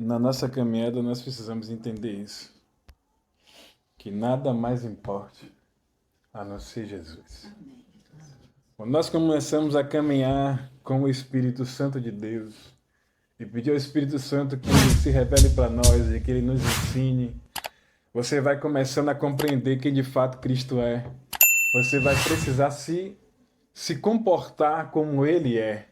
Na nossa caminhada, nós precisamos entender isso. Que nada mais importe a não ser Jesus. Quando nós começamos a caminhar com o Espírito Santo de Deus e pedir ao Espírito Santo que ele se revele para nós e que ele nos ensine, você vai começando a compreender quem de fato Cristo é. Você vai precisar se comportar como ele é.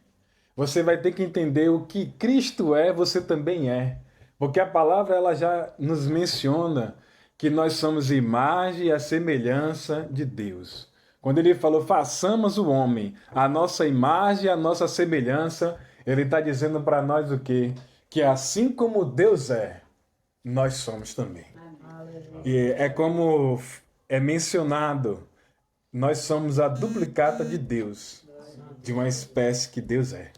Você vai ter que entender o que Cristo é, você também é. Porque a palavra ela já nos menciona que nós somos imagem e a semelhança de Deus. Quando ele falou, façamos o homem, a nossa imagem e a nossa semelhança, ele está dizendo para nós o quê? Que assim como Deus é, nós somos também. E é como é mencionado, nós somos a duplicata de Deus, de uma espécie que Deus é.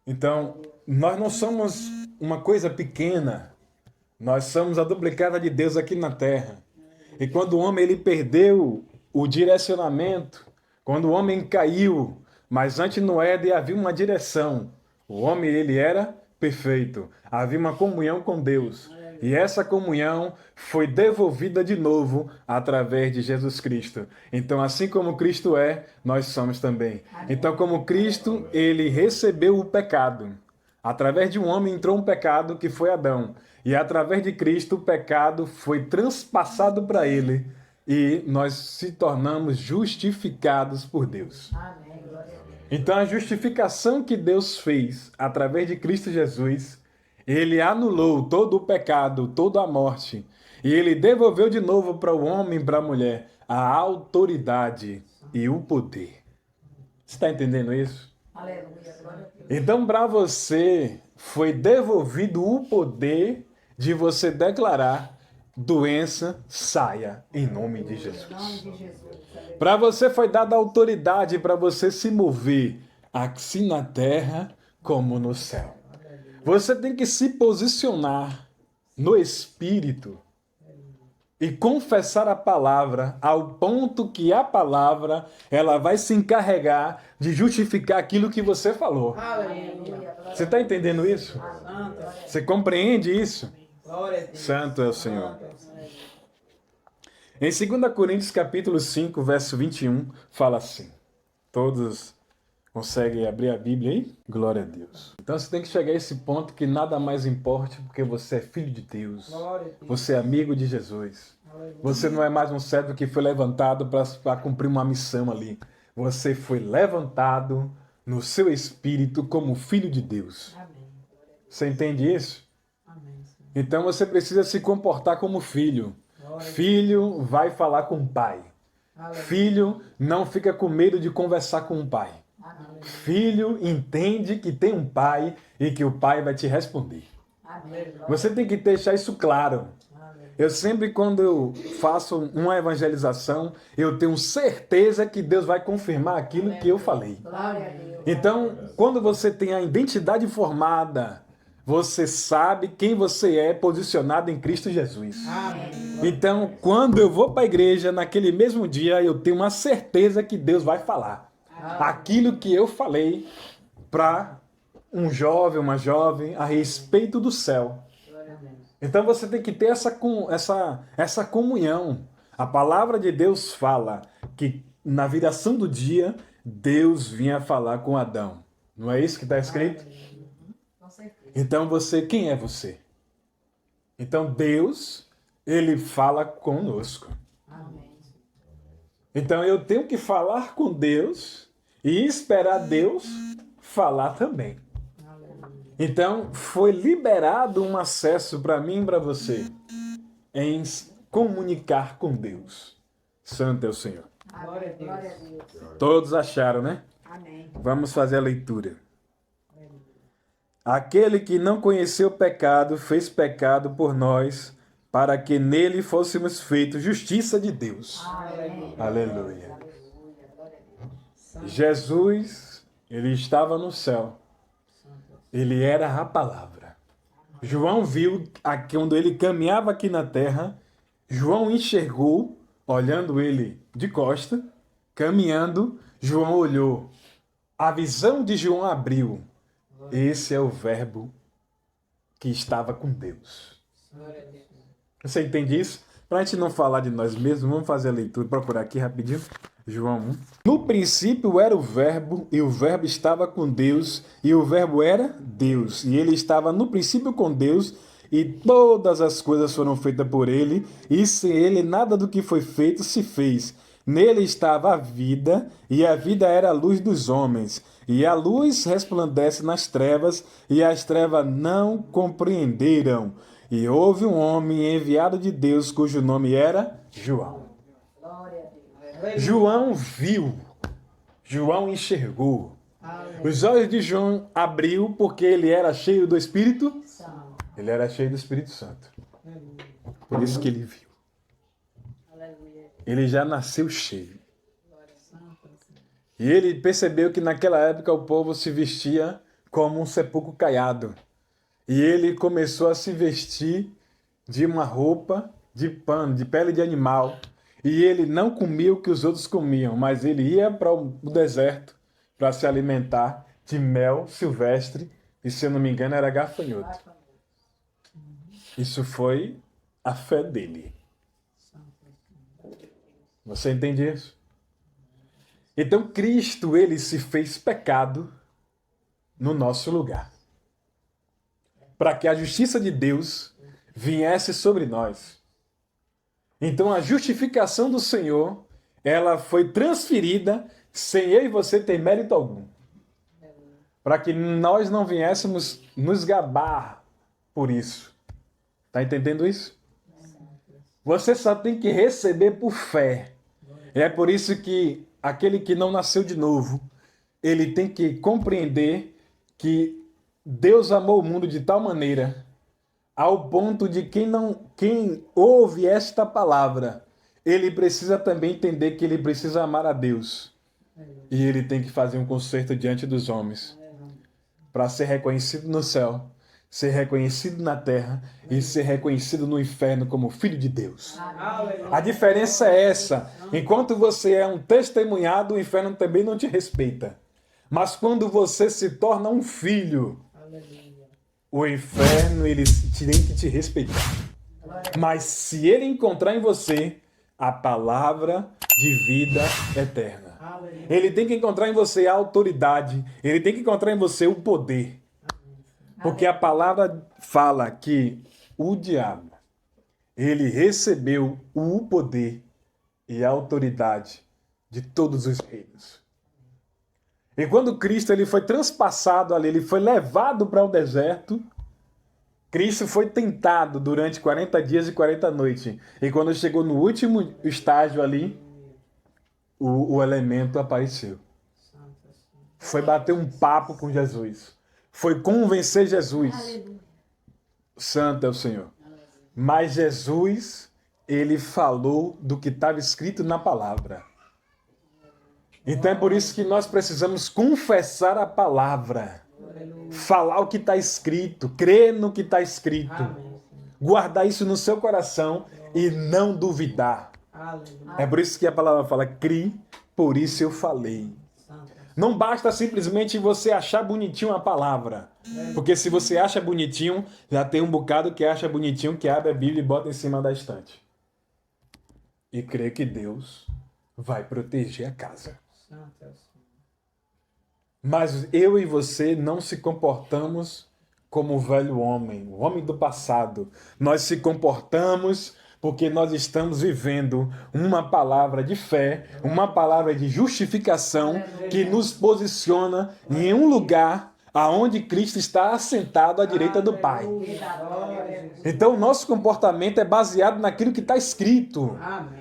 Então, nós não somos uma coisa pequena, nós somos a duplicata de Deus aqui na Terra. E quando o homem ele perdeu o direcionamento, quando o homem caiu, mas antes no Éden havia uma direção. O homem ele era perfeito, havia uma comunhão com Deus. E essa comunhão foi devolvida de novo através de Jesus Cristo. Então, assim como Cristo é, nós somos também. Então, como Cristo, ele recebeu o pecado. Através de um homem entrou um pecado que foi Adão. E através de Cristo, o pecado foi transpassado para ele. E nós se tornamos justificados por Deus. Então, a justificação que Deus fez através de Cristo Jesus, ele anulou todo o pecado, toda a morte. E ele devolveu de novo para o homem e para a mulher a autoridade e o poder. Você está entendendo isso? Então, para você, foi devolvido o poder de você declarar: doença, saia, em nome de Jesus. Para você foi dada autoridade para você se mover, assim na terra como no céu. Você tem que se posicionar no Espírito e confessar a palavra ao ponto que a palavra ela vai se encarregar de justificar aquilo que você falou. Você está entendendo isso? Você compreende isso? Santo é o Senhor. Em 2 Coríntios capítulo 5, verso 21, fala assim. Todos conseguem abrir a Bíblia aí? Glória a Deus. Então você tem que chegar a esse ponto que nada mais importe porque você é filho de Deus. Você é amigo de Jesus. Você não é mais um servo que foi levantado para cumprir uma missão ali. Você foi levantado no seu espírito como filho de Deus. Você entende isso? Então você precisa se comportar como filho. Filho vai falar com o pai. Filho não fica com medo de conversar com o pai. Filho entende que tem um pai e que o pai vai te responder. Você tem que deixar isso claro. Eu sempre, quando eu faço uma evangelização, eu tenho certeza que Deus vai confirmar aquilo que eu falei. Então, quando você tem a identidade formada, você sabe quem você é posicionado em Cristo Jesus. Então, quando eu vou para a igreja, naquele mesmo dia, eu tenho uma certeza que Deus vai falar aquilo que eu falei para um jovem, uma jovem, a respeito do céu. Então você tem que ter essa comunhão. A palavra de Deus fala que na viração do dia, Deus vinha falar com Adão. Não é isso que está escrito? Então quem é você? Então Deus, ele fala conosco. Então eu tenho que falar com Deus e esperar Deus falar também. Então foi liberado um acesso para mim e para você em comunicar com Deus. Santo é o Senhor. Glória a Deus. Todos acharam, né? Amém. Vamos fazer a leitura. Aquele que não conheceu o pecado fez pecado por nós, para que nele fôssemos feitos justiça de Deus. Amém. Aleluia. Jesus, ele estava no céu. Ele era a palavra. João viu, quando ele caminhava aqui na terra, João enxergou, olhando ele de costa, caminhando, João olhou. A visão de João abriu. Esse é o verbo que estava com Deus. Você entende isso? Para a gente não falar de nós mesmos, vamos fazer a leitura, procurar aqui rapidinho. João 1. No princípio era o Verbo, e o Verbo estava com Deus, e o Verbo era Deus. E ele estava no princípio com Deus, e todas as coisas foram feitas por ele, e sem ele nada do que foi feito se fez. Nele estava a vida, e a vida era a luz dos homens. E a luz resplandece nas trevas, e as trevas não compreenderam. E houve um homem enviado de Deus, cujo nome era João. João viu, João enxergou. Os olhos de João abriu porque ele era cheio do Espírito. Ele era cheio do Espírito Santo. Por isso que ele viu. Ele já nasceu cheio. E ele percebeu que naquela época o povo se vestia como um sepulcro caiado. E ele começou a se vestir de uma roupa de pano, de pele de animal. E ele não comia o que os outros comiam, mas ele ia para o deserto para se alimentar de mel silvestre. E, se eu não me engano, era gafanhoto. Isso foi a fé dele. Você entende isso? Então, Cristo, ele se fez pecado no nosso lugar, para que a justiça de Deus viesse sobre nós. Então, a justificação do Senhor, ela foi transferida sem eu e você ter mérito algum, para que nós não viéssemos nos gabar por isso. Está entendendo isso? Você só tem que receber por fé. É por isso que aquele que não nasceu de novo, ele tem que compreender que Deus amou o mundo de tal maneira, ao ponto de quem ouve esta palavra, ele precisa também entender que ele precisa amar a Deus. E ele tem que fazer um concerto diante dos homens, para ser reconhecido no céu, ser reconhecido na terra e ser reconhecido no inferno como filho de Deus. A diferença é essa. Enquanto você é um testemunhado, o inferno também não te respeita. Mas quando você se torna um filho, o inferno ele tem que te respeitar. Mas se ele encontrar em você a palavra de vida eterna, ele tem que encontrar em você a autoridade, ele tem que encontrar em você o poder. Porque a palavra fala que o diabo, ele recebeu o poder e a autoridade de todos os reinos. E quando Cristo ele foi transpassado ali, ele foi levado para o deserto, Cristo foi tentado durante 40 dias e 40 noites. E quando chegou no último estágio ali, o elemento apareceu. Foi bater um papo com Jesus. Foi convencer Jesus. Aleluia. Santo é o Senhor. Mas Jesus, ele falou do que estava escrito na palavra. Então é por isso que nós precisamos confessar a palavra. Falar o que está escrito, crer no que está escrito. Guardar isso no seu coração e não duvidar. É por isso que a palavra fala, crie, por isso eu falei. Não basta simplesmente você achar bonitinho a palavra. Porque se você acha bonitinho, já tem um bocado que acha bonitinho, que abre a Bíblia e bota em cima da estante. E crê que Deus vai proteger a casa. Mas eu e você não se comportamos como o velho homem, o homem do passado. Nós se comportamos porque nós estamos vivendo uma palavra de fé, uma palavra de justificação que nos posiciona em um lugar aonde Cristo está assentado à direita do Pai. Então, o nosso comportamento é baseado naquilo que está escrito.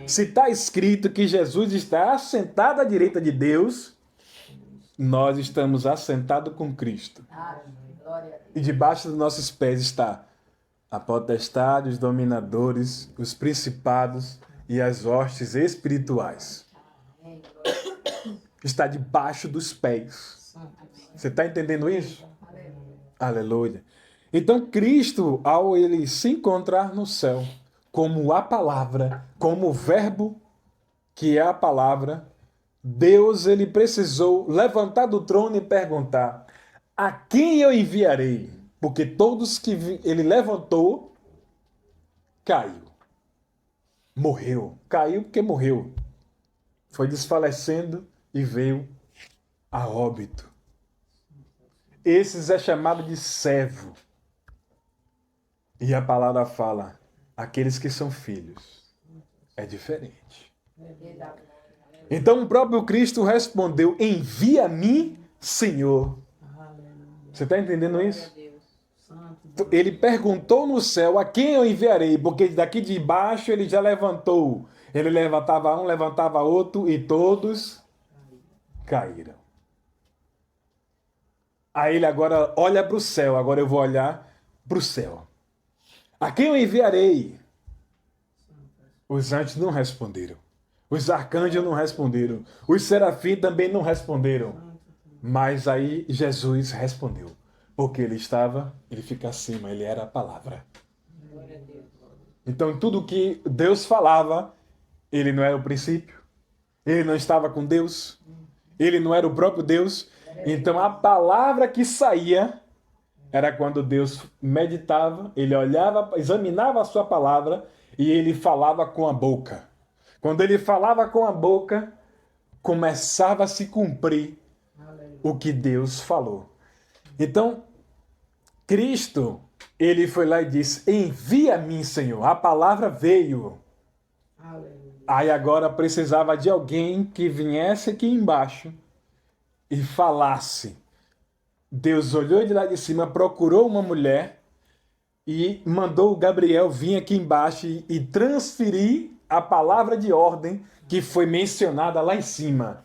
Se está escrito que Jesus está assentado à direita de Deus, nós estamos assentados com Cristo. E debaixo dos nossos pés está a potestade, os dominadores, os principados e as hostes espirituais. Está debaixo dos pés. Você está entendendo isso? Aleluia. Então, Cristo, ao ele se encontrar no céu, como a palavra, como o verbo que é a palavra, Deus ele precisou levantar do trono e perguntar: a quem eu enviarei? Porque todos que ele levantou, caiu. Morreu. Caiu porque morreu. Foi desfalecendo e veio a óbito. Esses é chamado de servo. E a palavra fala, aqueles que são filhos. É diferente. Então o próprio Cristo respondeu, envia-me, Senhor. Você está entendendo isso? Ele perguntou no céu a quem eu enviarei, porque daqui de baixo ele já levantou. Ele levantava um, levantava outro e todos caíram. Aí ele agora olha para o céu, agora eu vou olhar para o céu. A quem eu enviarei? Os anjos não responderam. Os arcanjos não responderam. Os serafins também não responderam. Mas aí Jesus respondeu. Porque ele fica acima, ele era a palavra. Então tudo que Deus falava, ele não era o princípio. Ele não estava com Deus. Ele não era o próprio Deus. Então a palavra que saía era quando Deus meditava, ele olhava, examinava a sua palavra e ele falava com a boca. Quando ele falava com a boca, começava a se cumprir o que Deus falou. Então, Cristo, ele foi lá e disse, envia-me, Senhor. A palavra veio. Aí agora precisava de alguém que viesse aqui embaixo e falasse. Deus olhou de lá de cima, procurou uma mulher e mandou o Gabriel vir aqui embaixo e transferir a palavra de ordem que foi mencionada lá em cima.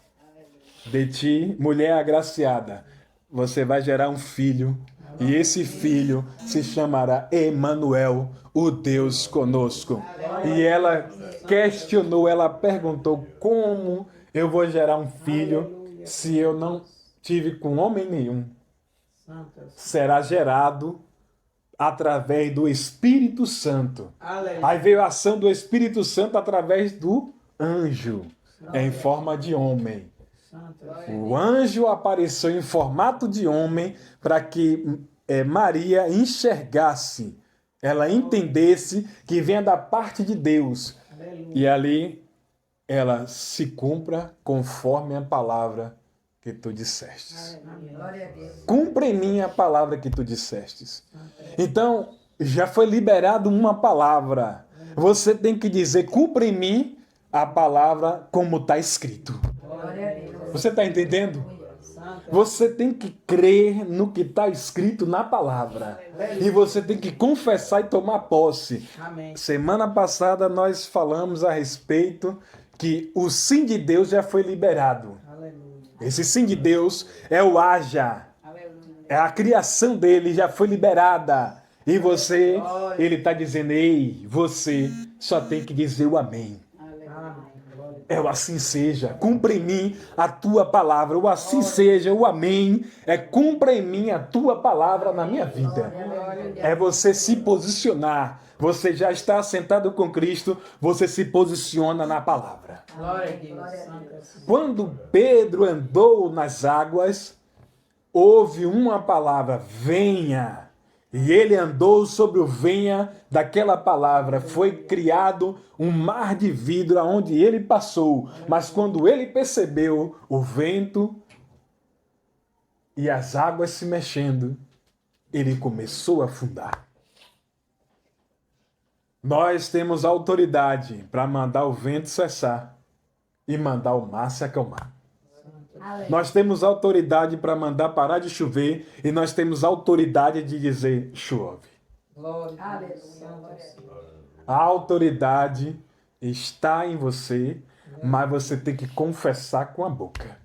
De ti, mulher agraciada, você vai gerar um filho e esse filho se chamará Emanuel, o Deus conosco. E ela questionou, ela perguntou, como eu vou gerar um filho se eu não tive com homem nenhum? Será gerado através do Espírito Santo. Aí veio a ação do Espírito Santo através do anjo, em forma de homem. O anjo apareceu em formato de homem para que Maria enxergasse, ela entendesse que vem da parte de Deus. E ali ela se cumpra conforme a palavra que tu dissestes. Cumpra em mim a palavra que tu dissestes. Então, já foi liberado uma palavra. Você tem que dizer, cumpra em mim a palavra como está escrito. Você está entendendo? Você tem que crer no que está escrito na palavra. E você tem que confessar e tomar posse. Semana passada nós falamos a respeito que o sim de Deus já foi liberado. Esse sim de Deus é o haja. É a criação dele, já foi liberada. E você, ele está dizendo, ei, você só tem que dizer o amém. É o assim seja, cumpra em mim a tua palavra. O assim seja, o amém, é cumpra em mim a tua palavra na minha vida. É você se posicionar. Você já está sentado com Cristo, você se posiciona na palavra. Quando Pedro andou nas águas, houve uma palavra, venha. E ele andou sobre o venha daquela palavra. Foi criado um mar de vidro aonde ele passou. Mas quando ele percebeu o vento e as águas se mexendo, ele começou a afundar. Nós temos autoridade para mandar o vento cessar e mandar o mar se acalmar. Nós temos autoridade para mandar parar de chover e nós temos autoridade de dizer chove. A autoridade está em você, mas você tem que confessar com a boca.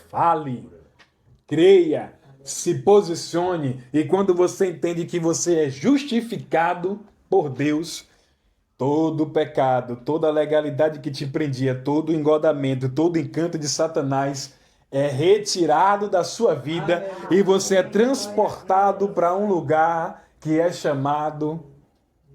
Fale, creia, se posicione e quando você entende que você é justificado por Deus, todo pecado, toda legalidade que te prendia, todo engodamento, todo encanto de Satanás é retirado da sua vida e você é transportado para um lugar que é chamado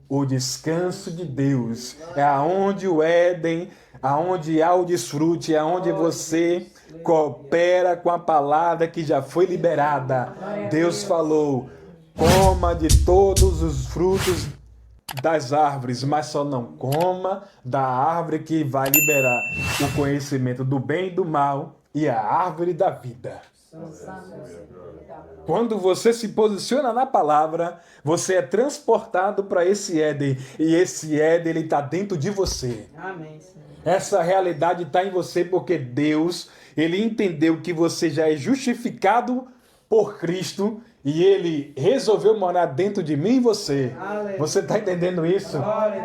o descanso de Deus. É aonde o Éden, aonde há o desfrute, é aonde você coopera com a palavra que já foi liberada. Deus falou: coma de todos os frutos das árvores, mas só não coma da árvore que vai liberar o conhecimento do bem e do mal e a árvore da vida. Quando você se posiciona na palavra, você é transportado para esse Éden. E esse Éden, ele está dentro de você. Amém, Senhor. Essa realidade está em você porque Deus, ele entendeu que você já é justificado por Cristo e ele resolveu morar dentro de mim e você. Aleluia. Você está entendendo isso?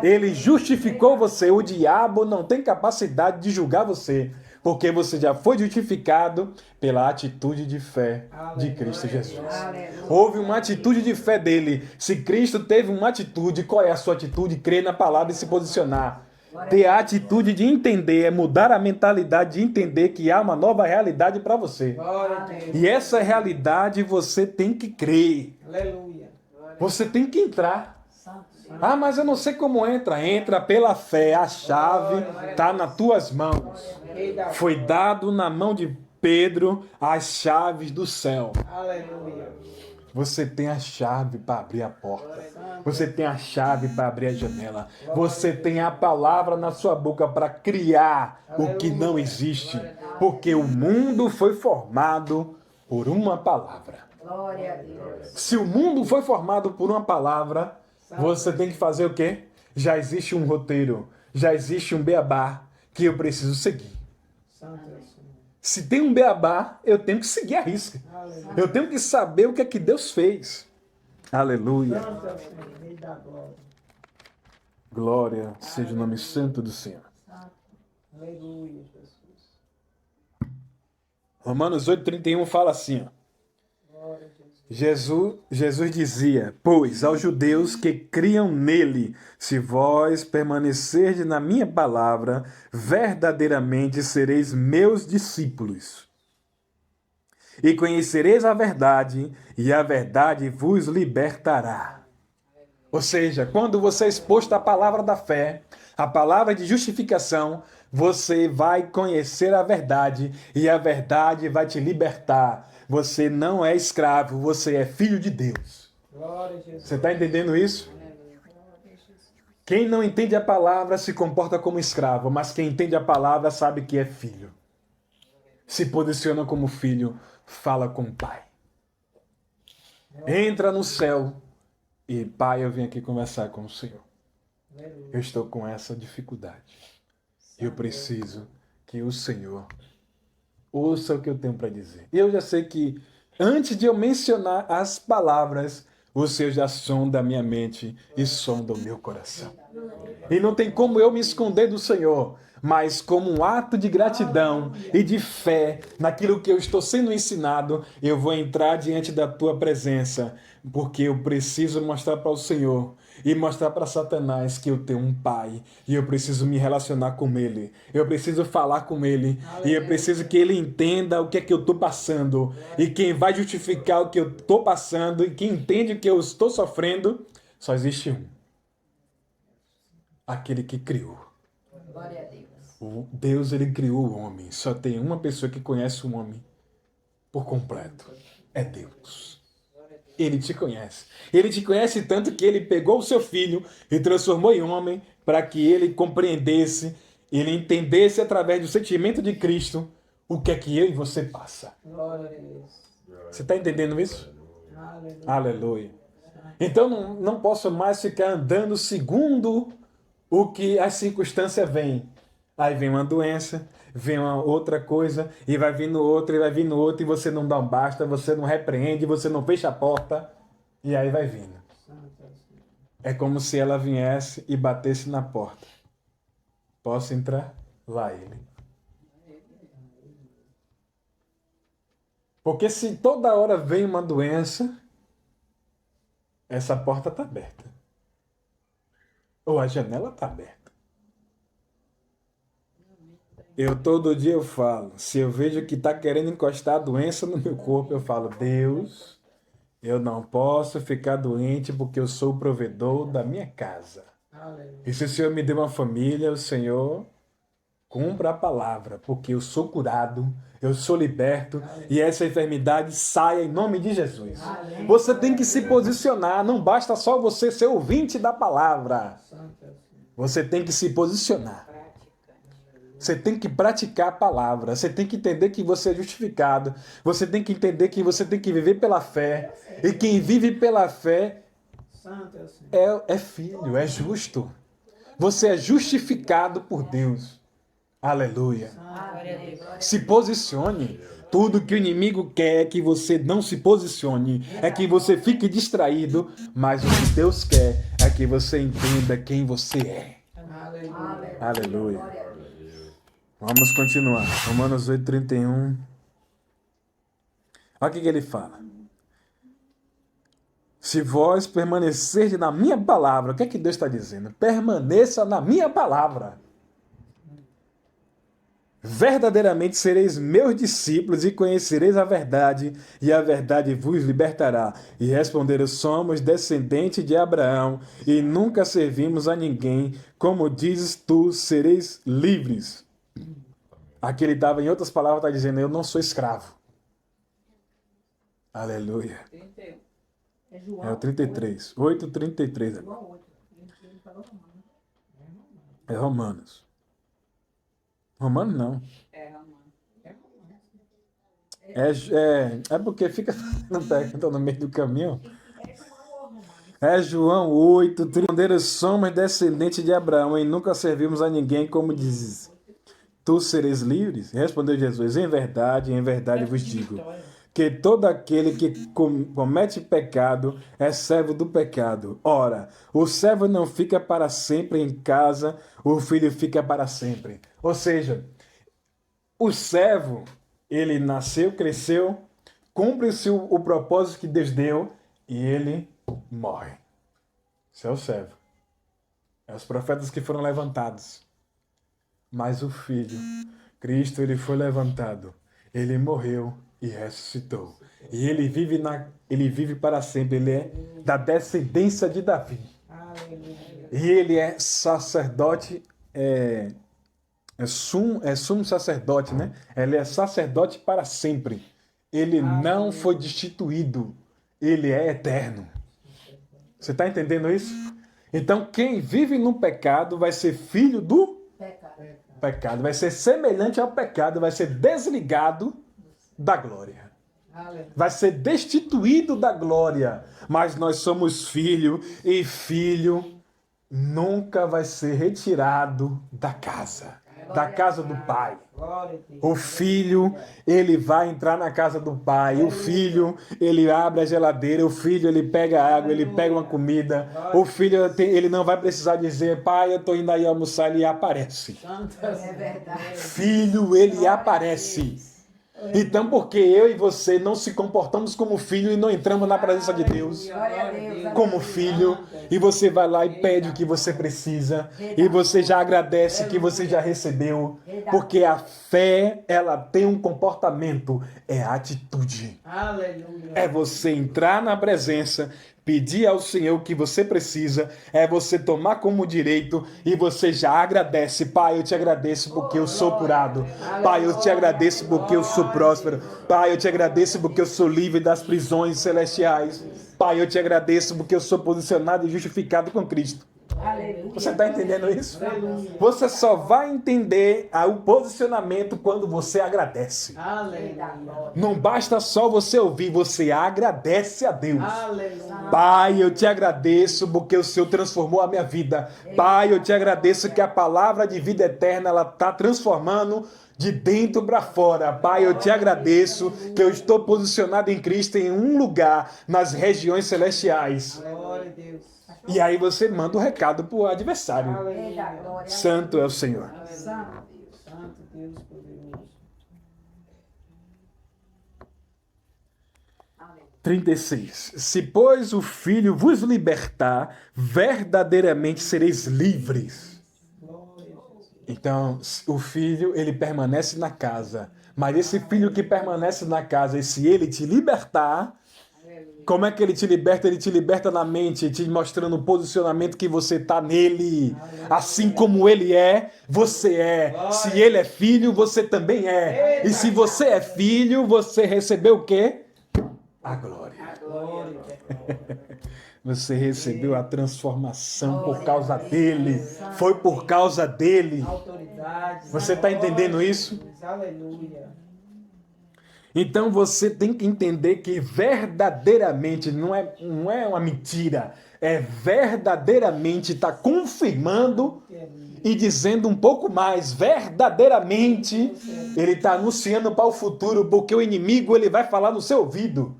Ele justificou você. O diabo não tem capacidade de julgar você, porque você já foi justificado pela atitude de fé de Cristo Jesus. Houve uma atitude de fé dele. Se Cristo teve uma atitude, qual é a sua atitude? Crer na palavra e se posicionar. Ter a atitude de entender, é mudar a mentalidade de entender que há uma nova realidade para você. Glória a Deus. E essa realidade você tem que crer. Aleluia. Você tem que entrar. Ah, mas eu não sei como entra. Entra pela fé. A chave está nas tuas mãos. Foi dado na mão de Pedro as chaves do céu. Aleluia. Você tem a chave para abrir a porta. Você tem a chave para abrir a janela. Você tem a palavra na sua boca para criar o que não existe. Porque o mundo foi formado por uma palavra. Glória a Deus. Se o mundo foi formado por uma palavra, você tem que fazer o quê? Já existe um roteiro, já existe um beabá que eu preciso seguir. Santo é o Senhor. Se tem um beabá, eu tenho que seguir a risca. Eu tenho que saber o que é que Deus fez. Aleluia. Santo é o Senhor, Rei da glória. Glória seja o nome santo do Senhor. Aleluia, Jesus. Romanos 8,31 fala assim, ó. Glória a Jesus. Jesus dizia: pois aos judeus que criam nele, se vós permanecerdes na minha palavra, verdadeiramente sereis meus discípulos. E conhecereis a verdade, e a verdade vos libertará. Ou seja, quando você é exposto à palavra da fé, a palavra de justificação, você vai conhecer a verdade, e a verdade vai te libertar. Você não é escravo, você é filho de Deus. Glória a Jesus. Você está entendendo isso? Quem não entende a palavra se comporta como escravo, mas quem entende a palavra sabe que é filho. Se posiciona como filho, fala com o pai. Entra no céu e, pai, eu vim aqui conversar com o Senhor. Eu estou com essa dificuldade. Eu preciso que o Senhor ouça o que eu tenho para dizer. E eu já sei que, antes de eu mencionar as palavras, o Senhor já sonda a minha mente e sonda o meu coração. E não tem como eu me esconder do Senhor, mas como um ato de gratidão e de fé naquilo que eu estou sendo ensinado, eu vou entrar diante da tua presença, porque eu preciso mostrar para o Senhor e mostrar para Satanás que eu tenho um pai e eu preciso me relacionar com ele. Eu preciso falar com ele e eu preciso que ele entenda o que é que eu estou passando. E quem vai justificar o que eu estou passando e quem entende o que eu estou sofrendo, só existe um. Aquele que criou. Glória a Deus. Deus, ele criou o homem. Só tem uma pessoa que conhece o homem por completo. É Deus. Ele te conhece. Ele te conhece tanto que ele pegou o seu filho e transformou em homem para que ele compreendesse, ele entendesse através do sentimento de Cristo o que é que eu e você passa. Glória a Deus. Você está entendendo isso? Aleluia. Aleluia. Então não posso mais ficar andando segundo o que as circunstâncias vêm. Aí vem uma doença, vem uma outra coisa, e vai vindo outra, e vai vindo outra, e você não dá um basta, você não repreende, você não fecha a porta, e aí vai vindo. É como se ela viesse e batesse na porta. Posso entrar? Lá ele. Porque se toda hora vem uma doença, essa porta está aberta. Ou a janela está aberta. Todo dia eu falo, se eu vejo que está querendo encostar a doença no meu corpo, eu falo, Deus, Eu não posso ficar doente porque eu sou o provedor da minha casa. Aleluia. E se o Senhor me deu uma família, o Senhor cumpra a palavra, porque eu sou curado, eu sou liberto e essa enfermidade saia em nome de Jesus. Você tem que se posicionar, não basta só você ser ouvinte da palavra. Santo é o Senhor. Você tem que se posicionar. Você tem que praticar a palavra. Você tem que entender que você é justificado. Você tem que entender que você tem que viver pela fé. E quem vive pela fé Santo é o Senhor. é filho, é justo. Você é justificado por Deus. Aleluia. Glória a Deus. Se posicione. Tudo que o inimigo quer é que você não se posicione, é que você fique distraído, mas o que Deus quer é que você entenda quem você é. Aleluia. Aleluia. Glória a Deus. Vamos continuar. Romanos 8:31. Olha o que ele fala. Se vós permanecerdes na minha palavra, o que é que Deus está dizendo? Permaneça na minha palavra. Verdadeiramente sereis meus discípulos e conhecereis a verdade, e a verdade vos libertará. E responderam: somos descendentes de Abraão e nunca servimos a ninguém. Como dizes tu, sereis livres. Aqui ele estava, em outras palavras, está dizendo: eu não sou escravo. Aleluia. 31. É João. É o 33. 8:33. João 8. Ele falou Romano. É Romanos. Romanos não. É, Romano. É porque fica fazendo pergunta no meio do caminho. É João 8, responderam: somos descendentes de Abraão e nunca servimos a ninguém, como dizes. Tu sereis livres? Respondeu Jesus: em verdade vos digo, que todo aquele que comete pecado é servo do pecado. Ora, o servo não fica para sempre em casa, o filho fica para sempre. Ou seja, o servo, ele nasceu, cresceu, cumpre-se o propósito que Deus deu e ele morre. Isso é o servo. É os profetas que foram levantados. Mas o filho, Cristo, ele foi levantado. Ele morreu e ressuscitou. E ele vive para sempre. Ele é da descendência de Davi. Aleluia. E ele é sacerdote, é sumo sacerdote, né? Ele é sacerdote para sempre. Ele não foi destituído. Ele é eterno. Você está entendendo isso? Então, quem vive no pecado vai ser filho do pecado. Vai ser semelhante ao pecado. Vai ser desligado da glória. Aleluia. Vai ser destituído da glória. Mas nós somos filho e filho nunca vai ser retirado da casa do pai. Glória a Deus. O filho, ele vai entrar na casa do pai. O filho, ele abre a geladeira. O filho, ele pega água, ele pega uma comida. O filho, ele não vai precisar dizer: pai, eu estou indo aí almoçar. Ele aparece. Santo é o É Senhor. verdade. Filho, ele aparece. Então, porque eu e você não se comportamos como filho e não entramos na presença de Deus Glória a Deus. como filho, e você vai lá e pede o que você precisa, e você já agradece que você já recebeu, porque a fé, ela tem um comportamento, é atitude. Aleluia. É você entrar na presença, pedir ao Senhor o que você precisa, é você tomar como direito e você já agradece. Pai, eu te agradeço porque eu sou curado. Pai, eu te agradeço porque eu sou próspero. Pai, eu te agradeço porque eu sou livre das prisões celestiais. Pai, eu te agradeço porque eu sou posicionado e justificado com Cristo. Aleluia. Você está entendendo isso? Você só vai entender o posicionamento quando você agradece. Aleluia. Não basta só você ouvir, você agradece a Deus. Aleluia. Pai, eu te agradeço porque o Senhor transformou a minha vida. Pai, eu te agradeço que a palavra de vida eterna, ela está transformando de dentro para fora. Pai, eu te agradeço que eu estou posicionado em Cristo em um lugar, nas regiões celestiais. Glória a Deus. E aí você manda o recado para o adversário. Eita, glória. Santo é o Senhor. Santo Deus. Santo Deus poderoso. 36. Se, pois, o Filho vos libertar, verdadeiramente sereis livres. Glória a Jesus. Então, o filho, ele permanece na casa. Mas esse filho que permanece na casa, e se ele te libertar, Como é que ele te liberta? Ele te liberta na mente, te mostrando o posicionamento que você está nele. Assim como ele é, você é. Se ele é filho, você também é. E se você é filho, você recebeu o quê? A glória. Glória. Você recebeu a transformação por causa dele. Foi por causa dele. Autoridade. Você está entendendo isso? Aleluia. Então você tem que entender que verdadeiramente não é uma mentira. É verdadeiramente está confirmando e dizendo um pouco mais. Verdadeiramente ele está anunciando para o futuro, porque o inimigo ele vai falar no seu ouvido.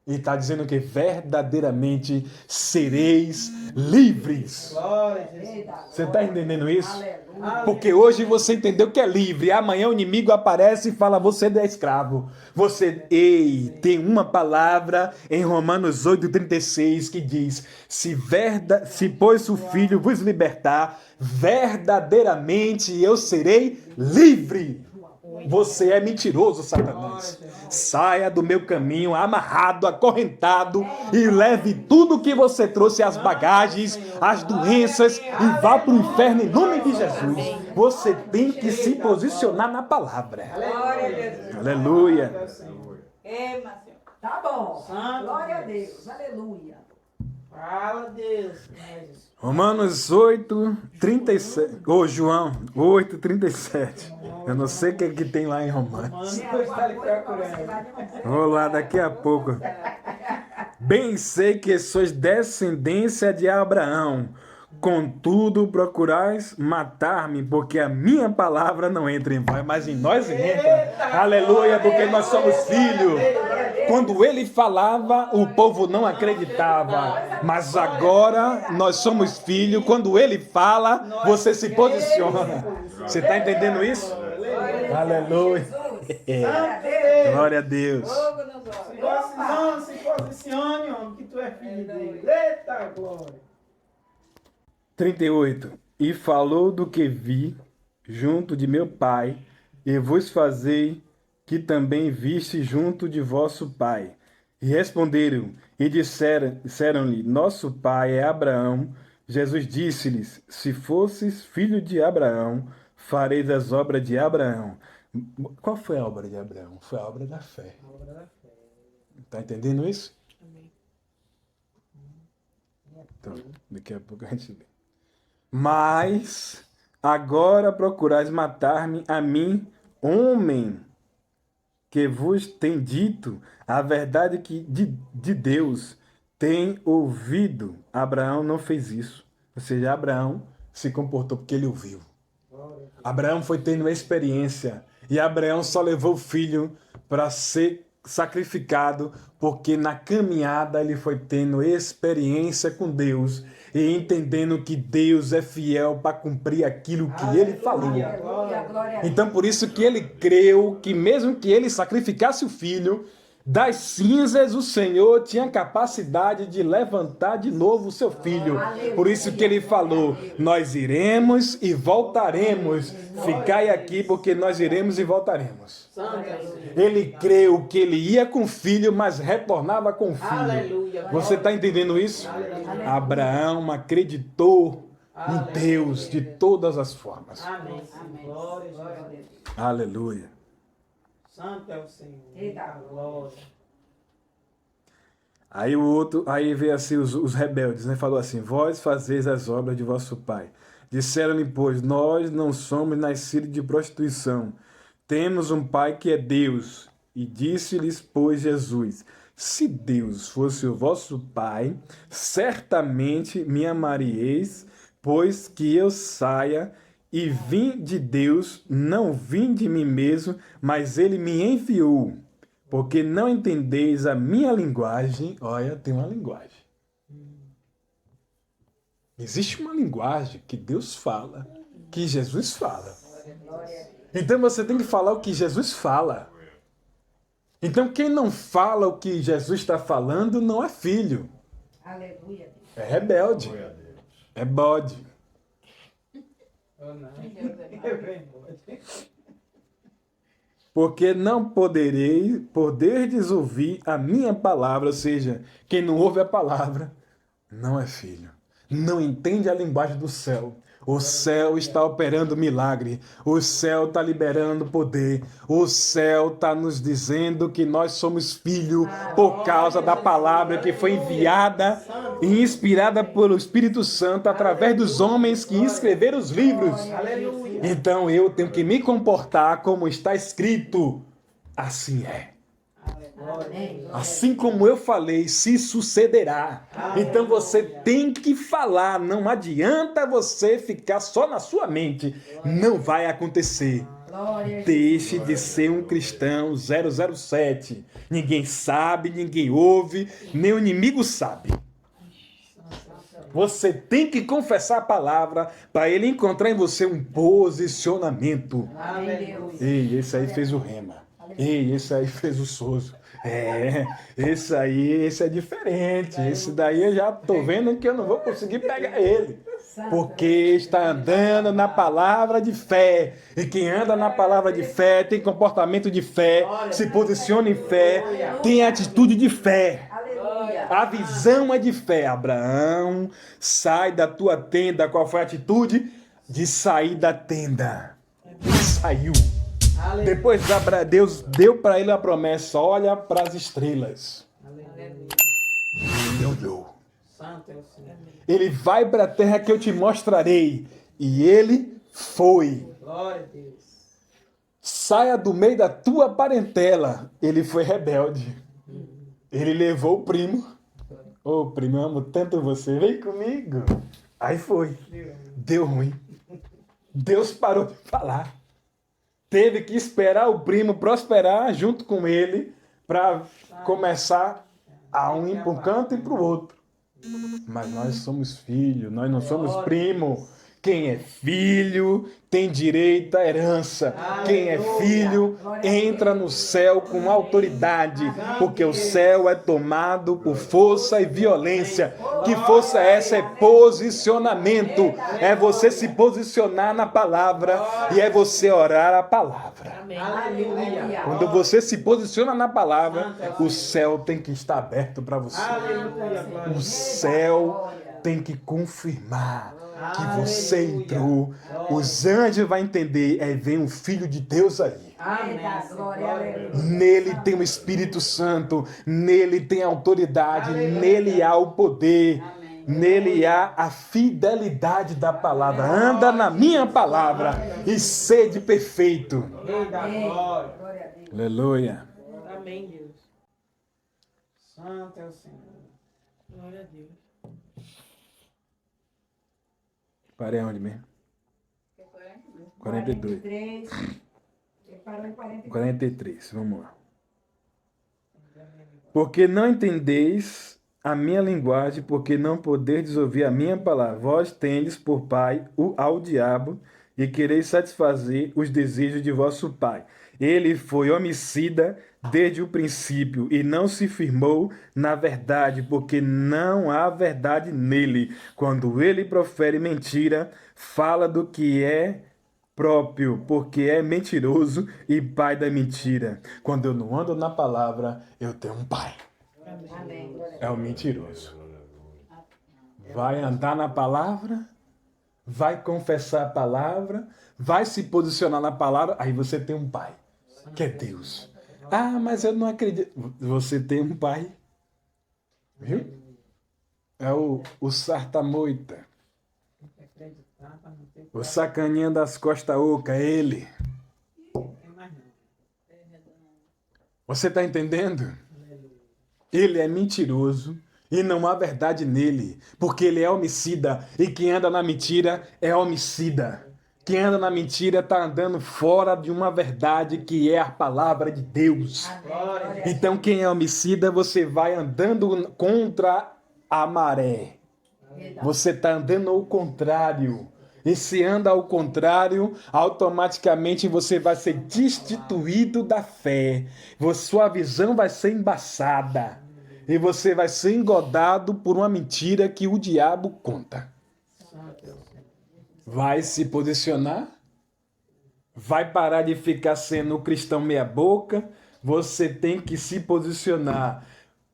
E está dizendo que verdadeiramente sereis livres. Glória a Jesus. Você está entendendo isso? Aleluia. Porque hoje você entendeu que é livre. Amanhã o inimigo aparece e fala, você é escravo. Tem uma palavra em Romanos 8,36 que diz, se pois o Filho vos libertar, verdadeiramente eu serei livre. Você é mentiroso, Satanás. Saia do meu caminho, amarrado, acorrentado, e leve tudo que você trouxe, as bagagens, as doenças, e vá para o inferno em nome de Jesus. Você tem que se posicionar na palavra. Glória a Deus. Aleluia. Tá bom. Santo Glória a Deus. Deus. Aleluia. Fala, Deus. Romanos 8, 37. Ô, João, 8, 37. Eu não sei o que tem lá em Romanos. Tem alguma coisa pra você lá de Vou lá daqui a pouco. Bem sei que sois descendência de Abraão. Contudo, procurais matar-me, porque a minha palavra não entra em vós, mas em nós entra. Aleluia, porque nós somos filhos. Quando ele falava, o povo não acreditava. Mas agora nós somos filhos. Quando ele fala, você se posiciona. Você está entendendo isso? Aleluia. Glória a Deus. Se posicione, homem, que tu é filho dele. Eita glória. 38. E falou do que vi junto de meu pai, e vos fazei que também viste junto de vosso pai. E responderam e disseram-lhe, nosso pai é Abraão. Jesus disse-lhes, se fosses filho de Abraão, fareis as obras de Abraão. Qual foi a obra de Abraão? Foi a obra da fé. Está entendendo isso? Então, daqui a pouco a gente vê. Mas agora procurais matar-me a mim, homem, que vos tem dito a verdade que de Deus tem ouvido. Abraão não fez isso. Ou seja, Abraão se comportou porque ele ouviu. Abraão foi tendo uma experiência. E Abraão só levou o filho para ser sacrificado, porque na caminhada ele foi tendo experiência com Deus e entendendo que Deus é fiel para cumprir aquilo que ele falou. Aleluia. Glória a Deus. Então por isso que ele creu que mesmo que ele sacrificasse o filho, das cinzas o Senhor tinha capacidade de levantar de novo o seu filho. Por isso que ele falou, nós iremos e voltaremos. Ficai aqui porque nós iremos e voltaremos. Ele creu que ele ia com o filho, mas retornava com o filho. Você está entendendo isso? Abraão acreditou em Deus de todas as formas. Amém. Glória a Deus. Aleluia. Santo é o Senhor. Eita. Glória. Aí veio assim os rebeldes, né? Falou assim, vós fazeis as obras de vosso pai. Disseram-lhe, pois, nós não somos nascidos de prostituição. Temos um pai que é Deus. E disse-lhes, pois, Jesus, se Deus fosse o vosso pai, certamente me amaríeis, pois que eu saia e vim de Deus, não vim de mim mesmo, mas ele me enviou. Porque não entendeis a minha linguagem. Olha, tem uma linguagem. Existe uma linguagem que Deus fala, que Jesus fala. Então você tem que falar o que Jesus fala. Então quem não fala o que Jesus está falando não é filho. Aleluia. É rebelde. É bode. porque não poderdes ouvir a minha palavra, ou seja, quem não ouve a palavra não é filho. Não entende a linguagem do céu. O céu está operando milagre. O céu está liberando poder. O céu está nos dizendo que nós somos filhos por causa da palavra que foi enviada e inspirada pelo Espírito Santo através dos homens que escreveram os livros. Aleluia. Então eu tenho que me comportar como está escrito. Assim é. Amém. Assim como eu falei, se sucederá. Então você tem que falar. Não adianta você ficar só na sua mente. Não vai acontecer. Glória a Deixe de ser um cristão 007. Ninguém sabe, ninguém ouve, nem o inimigo sabe. Você tem que confessar a palavra para ele encontrar em você um posicionamento. Amém, Deus. Ei, esse aí fez o rema. Ei, esse aí fez o sozo. Esse é diferente. Esse daí eu já tô vendo que eu não vou conseguir pegar ele. Porque está andando na palavra de fé. E quem anda na palavra de fé tem comportamento de fé, se posiciona em fé, tem atitude de fé. Aleluia. A visão é de fé. Abraão, sai da tua tenda. Qual foi a atitude? De sair da tenda. Ele saiu. Depois Deus deu para ele a promessa: olha para as estrelas. Ele olhou. Santo é o Senhor. Ele vai para a terra que eu te mostrarei. E ele foi. Glória a Deus. Saia do meio da tua parentela. Ele foi rebelde. Ele levou o primo. Ô, primo, eu amo tanto você. Vem comigo. Aí foi. Deu ruim. Deus parou de falar. Teve que esperar o primo prosperar junto com ele para começar a um ir para um canto e para o outro. Mas nós somos filhos, nós não somos primo. Quem é filho tem direito à herança. Quem é filho entra no céu com autoridade, porque o céu é tomado por força e violência. Que força é essa? É posicionamento. É você se posicionar na palavra e é você orar a palavra. Aleluia. Quando você se posiciona na palavra, o céu tem que estar aberto para você. Aleluia. Glória a O Deus. céu tem que confirmar que você entrou. Os anjos vão entender. Vem um filho de Deus aí. Amém. Glória, aleluia. Nele tem o Espírito Santo. Nele tem a autoridade. Nele há o poder. Nele há a fidelidade da palavra. Anda na minha palavra e sede perfeito. Rei da glória. Glória a Deus. Aleluia. Amém, Deus. Santo é o Senhor. Glória a Deus. Parei onde mesmo? 42. 43. Ele parou em 43. 43, vamos lá. Porque não entendeis a minha linguagem, porque não podeis ouvir a minha palavra. Vós tendes por pai ao diabo e quereis satisfazer os desejos de vosso pai. Ele foi homicida desde o princípio e não se firmou na verdade, porque não há verdade nele. Quando ele profere mentira, fala do que é próprio, porque é mentiroso e pai da mentira. Quando eu não ando na palavra, eu tenho um pai. Amém. Glória a É o mentiroso. Vai andar na palavra, vai confessar a palavra, vai se posicionar na palavra, aí você tem um pai, que é Deus. Ah, mas eu não acredito. Você tem um pai. Viu? É o sartamoita. O sacaninha das costas oca, é ele. Você está entendendo? Ele é mentiroso e não há verdade nele, porque ele é homicida e quem anda na mentira é homicida. Quem anda na mentira está andando fora de uma verdade que é a palavra de Deus. Deus. Então quem é homicida, você vai andando contra a maré. Você está andando ao contrário. E se anda ao contrário, automaticamente você vai ser destituído da fé. Sua visão vai ser embaçada. E você vai ser engodado por uma mentira que o diabo conta. Vai se posicionar vai parar de ficar sendo o cristão meia boca, você tem que se posicionar.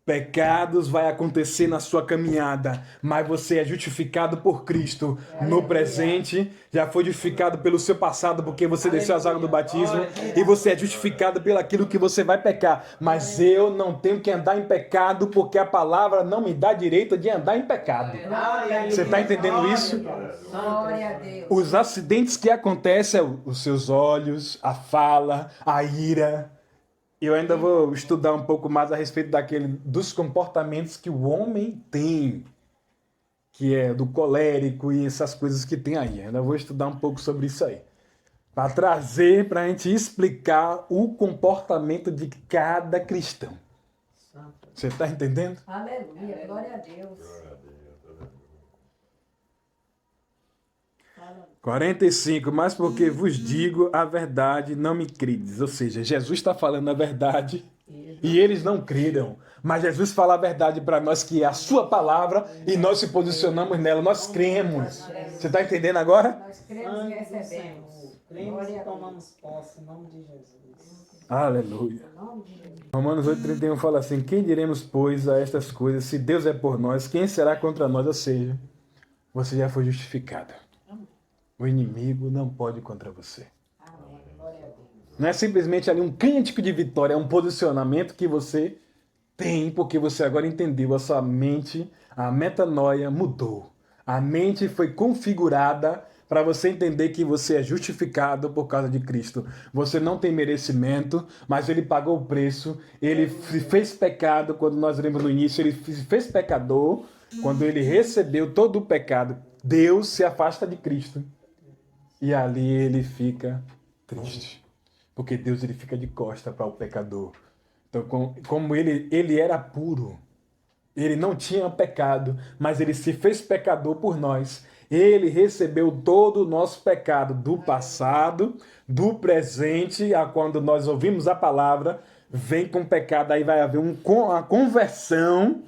Pecados vai acontecer na sua caminhada, mas você é justificado por Cristo no presente, já foi justificado pelo seu passado, porque você desceu as águas do batismo, e você é justificado pelo aquilo que você vai pecar. Mas eu não tenho que andar em pecado, porque a palavra não me dá direito de andar em pecado. Você está entendendo isso? Glória a Deus. Os acidentes que acontecem, os seus olhos, a fala, a ira. Eu ainda vou estudar um pouco mais a respeito dos comportamentos que o homem tem, que é do colérico e essas coisas que tem aí. Ainda vou estudar um pouco sobre isso aí. Para trazer, para a gente explicar o comportamento de cada cristão. Você está entendendo? Aleluia. Glória a Deus. 45, mas porque vos digo a verdade, não me credes. Ou seja, Jesus está falando a verdade e eles não creram. Mas Jesus fala a verdade para nós, que é a sua palavra, e nós se posicionamos nela, nós cremos. Você está entendendo agora? Nós cremos e recebemos. Cremos e tomamos posse em nome de Jesus. Aleluia. Em nome de Jesus. Romanos 8,31 fala assim: quem diremos, pois, a estas coisas? Se Deus é por nós, quem será contra nós? Ou seja, você já foi justificado. O inimigo não pode contra você. Amém. Glória a Deus. Não é simplesmente ali um cântico de vitória, é um posicionamento que você tem, porque você agora entendeu, a sua mente, a metanoia mudou. A mente foi configurada para você entender que você é justificado por causa de Cristo. Você não tem merecimento, mas Ele pagou o preço. Ele se fez pecado, quando nós lemos no início, Ele se fez pecador. Quando Ele recebeu todo o pecado, Deus se afasta de Cristo. E ali Ele fica triste. Porque Deus ele fica de costa para o pecador. Então, como ele era puro, ele não tinha pecado, mas ele se fez pecador por nós. Ele recebeu todo o nosso pecado do passado, do presente, a quando nós ouvimos a palavra, vem com pecado, aí vai haver uma conversão,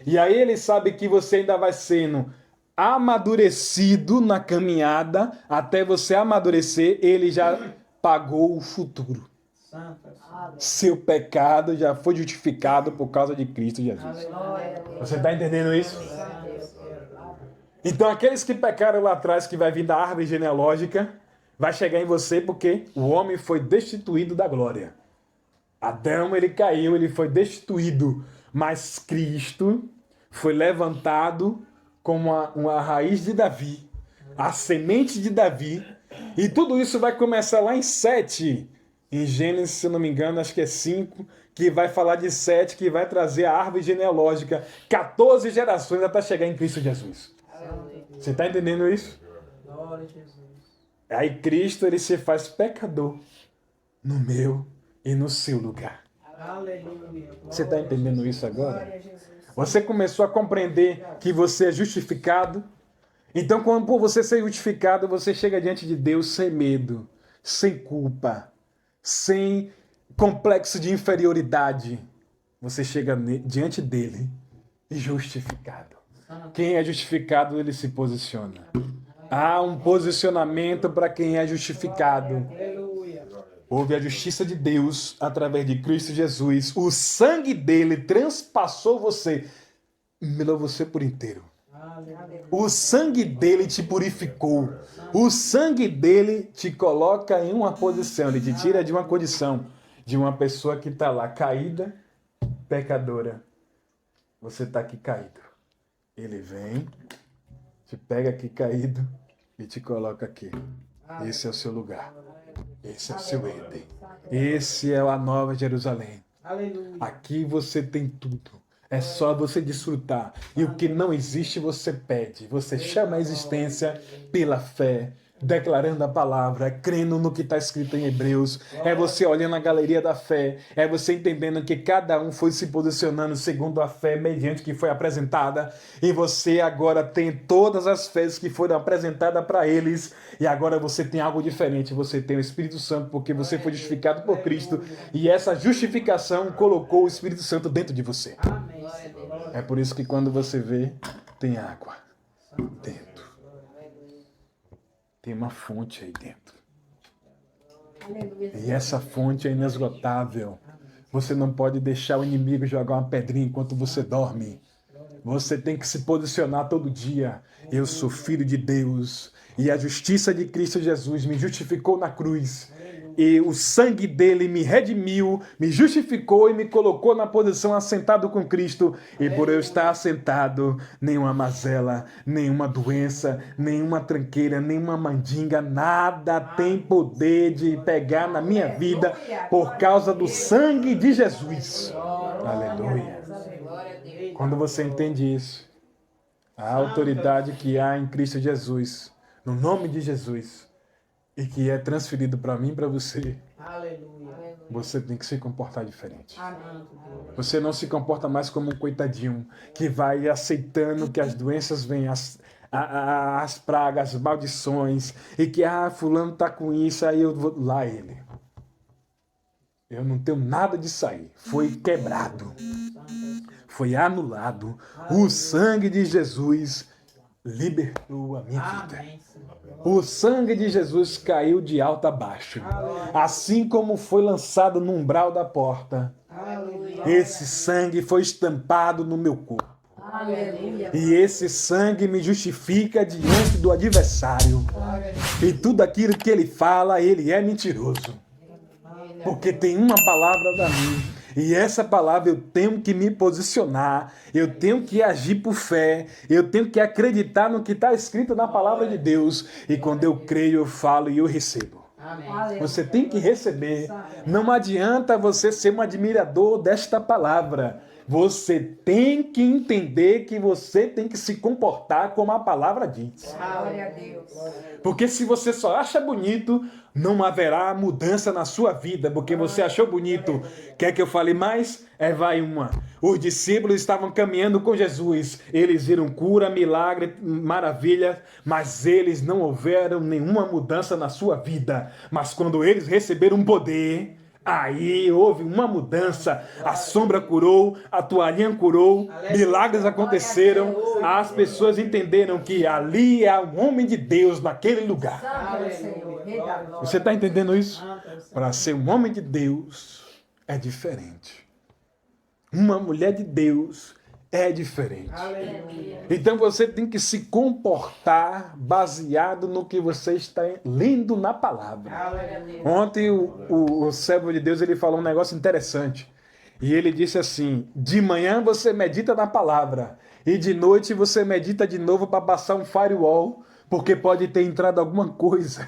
e aí ele sabe que você ainda vai sendo amadurecido na caminhada, até você amadurecer, ele já pagou o futuro. Seu pecado já foi justificado por causa de Cristo Jesus. Você está entendendo isso? Então, aqueles que pecaram lá atrás, que vai vir da árvore genealógica, vai chegar em você porque o homem foi destituído da glória. Adão, ele caiu, ele foi destituído, mas Cristo foi levantado como uma raiz de Davi, a semente de Davi, e tudo isso vai começar lá em 7, em Gênesis, se eu não me engano, acho que é 5, que vai falar de 7, que vai trazer a árvore genealógica, 14 gerações até chegar em Cristo Jesus. Você está entendendo isso? Glória a Jesus. Aí Cristo, ele se faz pecador no meu e no seu lugar. Aleluia. Você está entendendo isso agora? Você começou a compreender que você é justificado? Então, quando por você ser justificado, você chega diante de Deus sem medo, sem culpa, sem complexo de inferioridade. Você chega diante dele e justificado. Quem é justificado, ele se posiciona. Há um posicionamento para quem é justificado. Aleluia. Houve a justiça de Deus através de Cristo Jesus. O sangue dele transpassou você, melou você por inteiro. O sangue dele te purificou. O sangue dele te coloca em uma posição. Ele te tira de uma condição de uma pessoa que está lá caída, pecadora. Você está aqui caído. Ele vem, te pega aqui caído e te coloca aqui. Esse é o seu lugar. Esse é o seu Éden. Esse é a Nova Jerusalém. Aleluia. Aqui você tem tudo. É só você desfrutar. E o que não existe, você pede. Você chama a existência pela fé, declarando a palavra, crendo no que está escrito em Hebreus. É você olhando a galeria da fé. É você entendendo que cada um foi se posicionando segundo a fé mediante que foi apresentada. E você agora tem todas as fés que foram apresentadas para eles. E agora você tem algo diferente. Você tem o Espírito Santo porque você foi justificado por Cristo. E essa justificação colocou o Espírito Santo dentro de você. Amém. É por isso que quando você vê, tem água dentro. Tem uma fonte aí dentro. Aleluia. E essa fonte é inesgotável. Você não pode deixar o inimigo jogar uma pedrinha enquanto você dorme. Você tem que se posicionar todo dia. Eu sou filho de Deus. E a justiça de Cristo Jesus me justificou na cruz. E o sangue dele me redimiu, me justificou e me colocou na posição assentado com Cristo. E por eu estar assentado, nenhuma mazela, nenhuma doença, nenhuma tranqueira, nenhuma mandinga, nada tem poder de pegar na minha vida por causa do sangue de Jesus. Aleluia. Quando você entende isso, a autoridade que há em Cristo Jesus, no nome de Jesus, e que é transferido para mim e para você, Aleluia. você tem que se comportar diferente. Amém. Você não se comporta mais como um coitadinho que vai aceitando que as doenças vêm, as pragas, as maldições, e que, fulano tá com isso, aí eu vou lá ele. Eu não tenho nada disso aí. Foi quebrado. Foi anulado. O sangue de Jesus libertou a minha vida. Amém, Senhor. O sangue de Jesus caiu de alto a baixo. Assim como foi lançado no umbral da porta, Aleluia. esse sangue foi estampado no meu corpo. Aleluia. E esse sangue me justifica diante do adversário. E tudo aquilo que ele fala, ele é mentiroso. Porque tem uma palavra da mim. E essa palavra eu tenho que me posicionar, eu tenho que agir por fé, eu tenho que acreditar no que está escrito na palavra de Deus. E quando eu creio, eu falo e eu recebo. Amém. Você tem que receber. Não adianta você ser um admirador desta palavra. Você tem que entender que você tem que se comportar como a palavra diz. Glória a Deus. Porque se você só acha bonito, não haverá mudança na sua vida, porque você achou bonito. Quer que eu fale mais? Vai uma. Os discípulos estavam caminhando com Jesus. Eles viram cura, milagre, maravilha, mas eles não houveram nenhuma mudança na sua vida. Mas quando eles receberam poder, aí houve uma mudança. A sombra curou, a toalhinha curou, milagres aconteceram. As pessoas entenderam que ali há um homem de Deus naquele lugar. Santo é o Senhor, Rei da glória. Você está entendendo isso? Para ser um homem de Deus é diferente. Uma mulher de Deus é diferente. Aleluia. Então você tem que se comportar baseado no que você está lendo na palavra. Aleluia. Ontem o servo de Deus ele falou um negócio interessante. E ele disse assim: de manhã você medita na palavra e de noite você medita de novo para passar um firewall, porque pode ter entrado alguma coisa.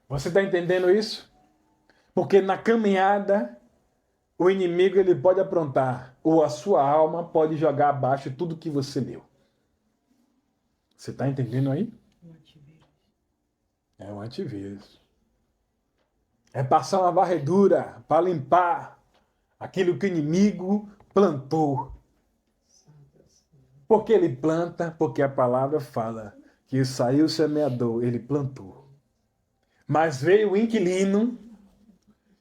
Você está entendendo isso? Porque na caminhada o inimigo ele pode aprontar, ou a sua alma pode jogar abaixo tudo que você leu. Você está entendendo aí? É um antivírus. É passar uma varredura para limpar aquilo que o inimigo plantou. Porque ele planta, porque a palavra fala que saiu o semeador, ele plantou. Mas veio o inquilino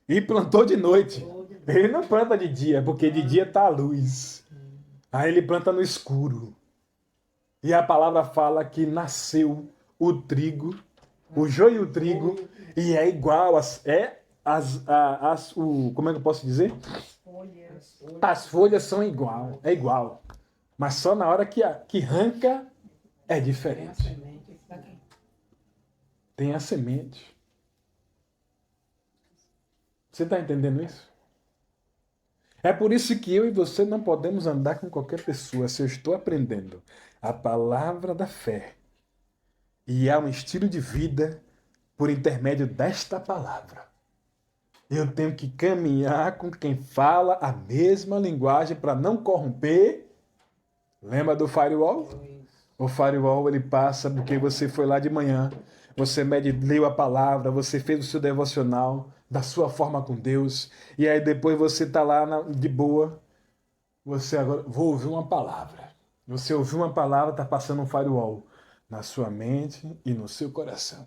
e plantou de noite. Ele não planta de dia, porque de dia está a luz. Aí ele planta no escuro. E a palavra fala que nasceu o trigo, o joio e o trigo, e é igual, como é que eu posso dizer? As folhas são igual, é igual. Mas só na hora que arranca é diferente. Tem a semente. Você está entendendo isso? É por isso que eu e você não podemos andar com qualquer pessoa. Se eu estou aprendendo a palavra da fé e há um estilo de vida por intermédio desta palavra, eu tenho que caminhar com quem fala a mesma linguagem para não corromper. Lembra do firewall? O firewall ele passa porque você foi lá de manhã, você leu a palavra, você fez o seu devocional da sua forma com Deus, e aí depois você está lá de boa, você agora, vou ouvir uma palavra. Você ouviu uma palavra, está passando um firewall na sua mente e no seu coração.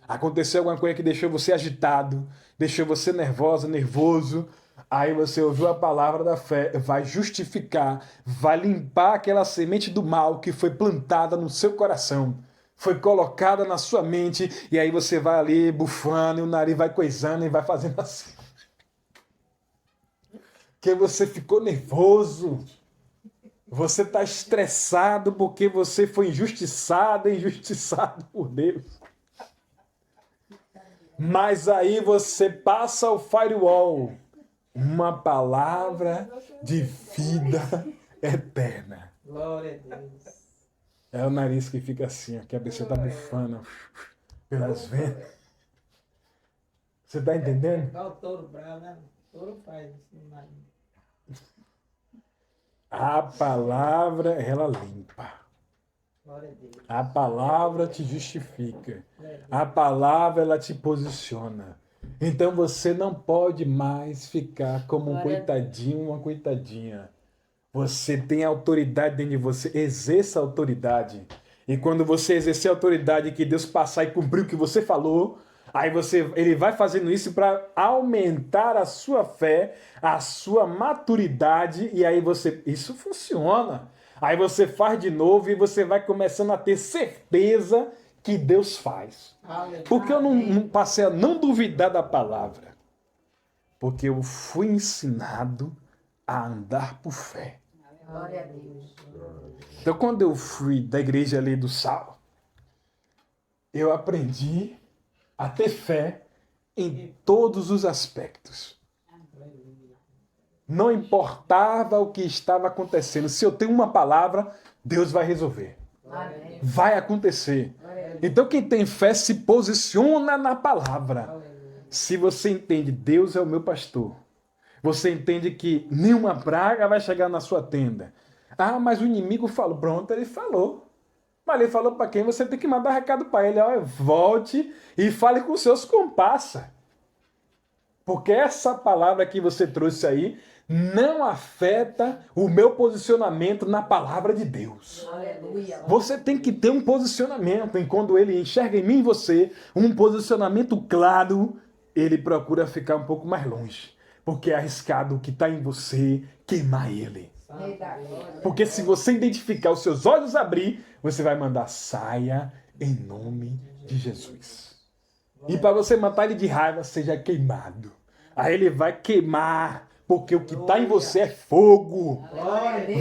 Aconteceu alguma coisa que deixou você agitado, deixou você nervoso, aí você ouviu a palavra da fé, vai justificar, vai limpar aquela semente do mal que foi plantada no seu coração. foi colocada na sua mente, e aí você vai ali bufando, e o nariz vai coisando e vai fazendo assim. Porque você ficou nervoso. Você está estressado porque você foi injustiçado por Deus. Mas aí você passa o firewall. Uma palavra de vida eterna. Glória a Deus. É o nariz que fica assim, ó, que a pessoa está bufando pelas ventas. Você está entendendo? Igual o touro bravo, né? O touro faz assim, mas... A palavra, ela limpa. Glória a Deus. A palavra te justifica. A palavra, ela te posiciona. Então você não pode mais ficar como um coitadinho, uma coitadinha. Você tem autoridade dentro de você. Exerça a autoridade. E quando você exercer a autoridade que Deus passar e cumprir o que você falou, aí ele vai fazendo isso para aumentar a sua fé, a sua maturidade, e aí isso funciona. Aí você faz de novo e você vai começando a ter certeza que Deus faz. Porque eu não passei a não duvidar da palavra. Porque eu fui ensinado a andar por fé. Glória a Deus. Então, quando eu fui da igreja ali do Sal, eu aprendi a ter fé em todos os aspectos. Não importava o que estava acontecendo. Se eu tenho uma palavra, Deus vai resolver. Amém. Vai acontecer. Então, quem tem fé se posiciona na palavra. Se você entende, Deus é o meu pastor. Você entende que nenhuma praga vai chegar na sua tenda. Ah, mas o inimigo falou. Pronto, ele falou. Mas ele falou para quem? Você tem que mandar recado para ele. Olha, volte e fale com seus comparsas. Porque essa palavra que você trouxe aí não afeta o meu posicionamento na palavra de Deus. Aleluia. Você tem que ter um posicionamento. E quando ele enxerga em mim e você um posicionamento claro, ele procura ficar um pouco mais longe. Porque é arriscado o que está em você queimar ele. Porque se você identificar, os seus olhos abrir, você vai mandar saia em nome de Jesus. E para você matar ele de raiva, seja queimado. Aí ele vai queimar, porque o que está em você é fogo.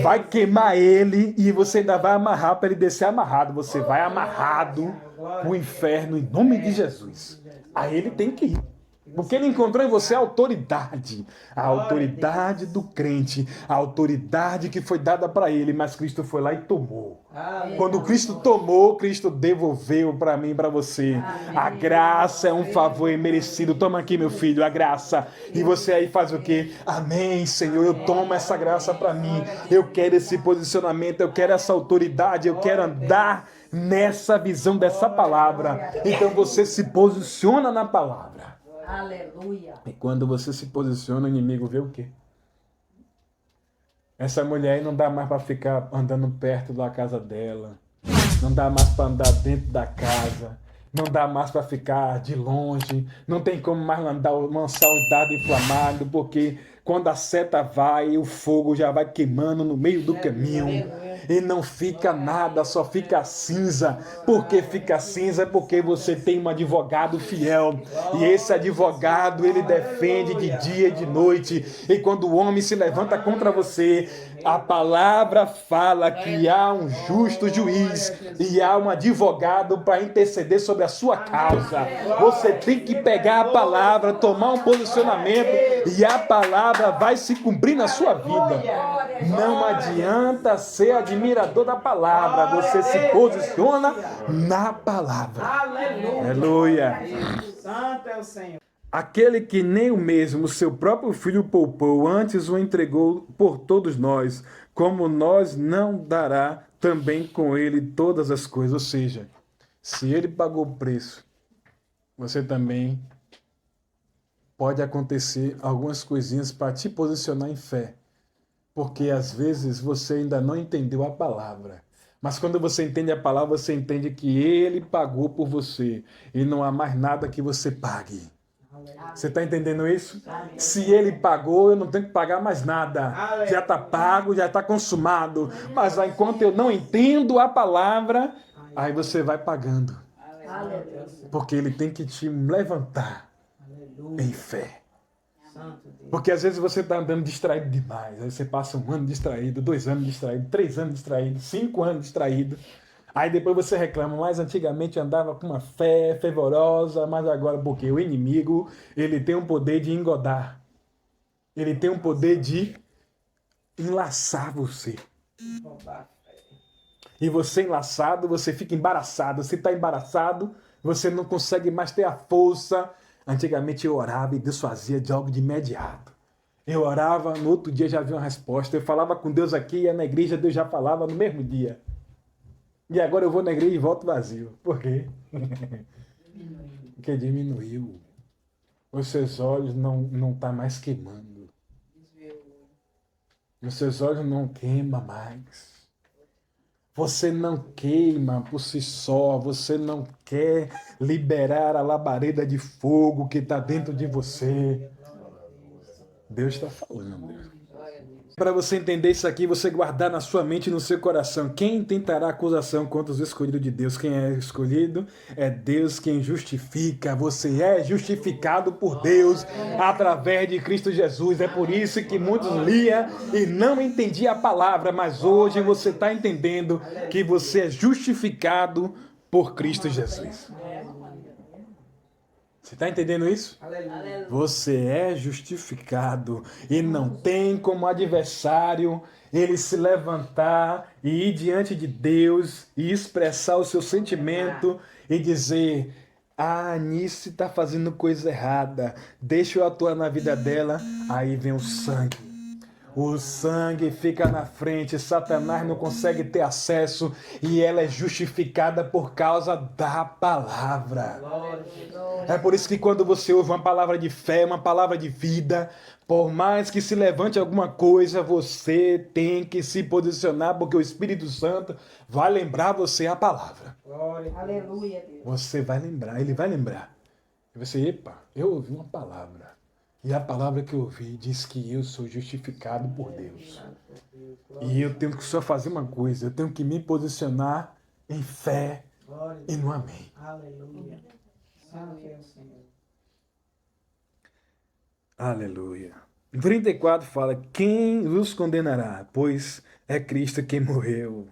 Vai queimar ele e você ainda vai amarrar para ele descer amarrado. Você vai amarrado para o inferno em nome de Jesus. Aí ele tem que ir. Porque ele encontrou em você a autoridade do crente, a autoridade que foi dada para ele, mas Cristo foi lá e tomou. Quando Cristo tomou, Cristo devolveu para mim e para você. A graça é um favor imerecido. Toma aqui, meu filho, a graça. E você aí faz o quê? Amém, Senhor, eu tomo essa graça para mim. Eu quero esse posicionamento, eu quero essa autoridade, eu quero andar nessa visão dessa palavra. Então você se posiciona na palavra. Aleluia. E quando você se posiciona, o inimigo vê o quê? Essa mulher aí não dá mais para ficar andando perto da casa dela. Não dá mais para andar dentro da casa. Não dá mais para ficar de longe. Não tem como mais lançar um dardo inflamado, porque quando a seta vai, o fogo já vai queimando no meio do caminho. E não fica nada, só fica cinza. Por que fica cinza? Porque você tem um advogado fiel. E esse advogado, ele defende de dia e de noite. E quando o homem se levanta contra você, a palavra fala que há um justo juiz e há um advogado para interceder sobre a sua causa. Você tem que pegar a palavra, tomar um posicionamento e a palavra vai se cumprir na sua vida. Não adianta ser admirador da palavra, você se posiciona na palavra. Aleluia. Santo é o Senhor. Aquele que nem o mesmo seu próprio filho poupou, antes o entregou por todos nós, como nós não dará também com ele todas as coisas. Ou seja, se ele pagou o preço, você também pode acontecer algumas coisinhas para te posicionar em fé. Porque às vezes você ainda não entendeu a palavra. Mas quando você entende a palavra, você entende que ele pagou por você. E não há mais nada que você pague. Você está entendendo isso? Se ele pagou, eu não tenho que pagar mais nada. Já está pago, já está consumado. Mas enquanto eu não entendo a palavra, aí você vai pagando. Porque ele tem que te levantar em fé. Porque às vezes você está andando distraído demais. Aí você passa 1 ano distraído, 2 anos distraído, 3 anos distraído, 5 anos distraído. Aí depois você reclama, mas antigamente andava com uma fé fervorosa, mas agora porque o inimigo, ele tem o poder de engodar. Ele tem o poder de enlaçar você. E você enlaçado, você fica embaraçado. Você está embaraçado, você não consegue mais ter a força. Antigamente eu orava e Deus fazia de algo de imediato. Eu orava, no outro dia já havia uma resposta. Eu falava com Deus aqui e na igreja Deus já falava no mesmo dia. E agora eu vou na igreja e volto vazio. Por quê? Porque diminuiu. Os seus olhos não estão mais queimando. Os seus olhos não queimam mais. Você não queima por si só. Você não quer liberar a labareda de fogo que está dentro de você. Deus está falando. Para você entender isso aqui, você guardar na sua mente e no seu coração. Quem tentará acusação contra os escolhidos de Deus? Quem é escolhido? É Deus quem justifica. Você é justificado por Deus através de Cristo Jesus. É por isso que muitos liam e não entendiam a palavra, mas hoje você está entendendo que você é justificado por Cristo Jesus. Você está entendendo isso? Aleluia. Você é justificado e não tem como adversário ele se levantar e ir diante de Deus e expressar o seu sentimento e dizer: ah, Anice está fazendo coisa errada, deixa eu atuar na vida dela. Aí vem o sangue. O sangue fica na frente, Satanás não consegue ter acesso e ela é justificada por causa da palavra. É por isso que quando você ouve uma palavra de fé, uma palavra de vida, por mais que se levante alguma coisa, você tem que se posicionar, porque o Espírito Santo vai lembrar você a palavra. Aleluia, Deus. Você vai lembrar, ele vai lembrar. E você, epa, eu ouvi uma palavra. E a palavra que eu ouvi diz que eu sou justificado por Deus. E eu tenho que só fazer uma coisa, eu tenho que me posicionar em fé e no amém. Aleluia. Aleluia. 34 fala: quem os condenará? Pois é Cristo quem morreu.